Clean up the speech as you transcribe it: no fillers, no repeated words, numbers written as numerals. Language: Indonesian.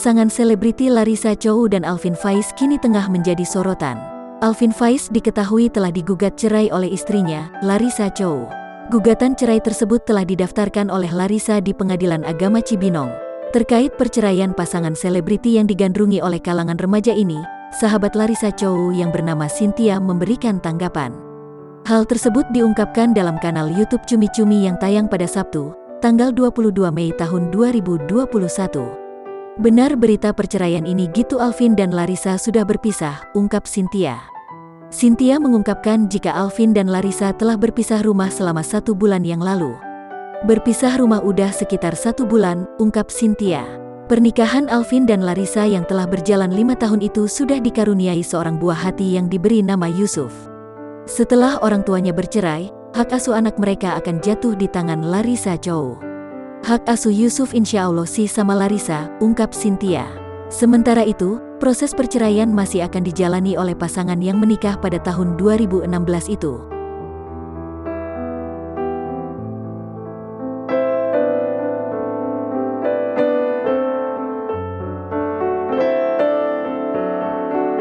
Pasangan selebriti Larissa Chow dan Alvin Faiz kini tengah menjadi sorotan. Alvin Faiz diketahui telah digugat cerai oleh istrinya, Larissa Chow. Gugatan cerai tersebut telah didaftarkan oleh Larissa di Pengadilan Agama Cibinong. Terkait perceraian pasangan selebriti yang digandrungi oleh kalangan remaja ini, sahabat Larissa Chow yang bernama Cynthia memberikan tanggapan. Hal tersebut diungkapkan dalam kanal YouTube Cumi Cumi yang tayang pada Sabtu, tanggal 22 Mei tahun 2021. Benar berita perceraian ini gitu, Alvin dan Larissa sudah berpisah, ungkap Cynthia. Cynthia mengungkapkan jika Alvin dan Larissa telah berpisah rumah selama 1 bulan yang lalu. Berpisah rumah udah sekitar 1 bulan, ungkap Cynthia. Pernikahan Alvin dan Larissa yang telah berjalan 5 tahun itu sudah dikaruniai seorang buah hati yang diberi nama Yusuf. Setelah orang tuanya bercerai, hak asuh anak mereka akan jatuh di tangan Larissa Chow. Hak asuh Yusuf insya Allah sih sama Larissa, ungkap Cynthia. Sementara itu, proses perceraian masih akan dijalani oleh pasangan yang menikah pada tahun 2016 itu.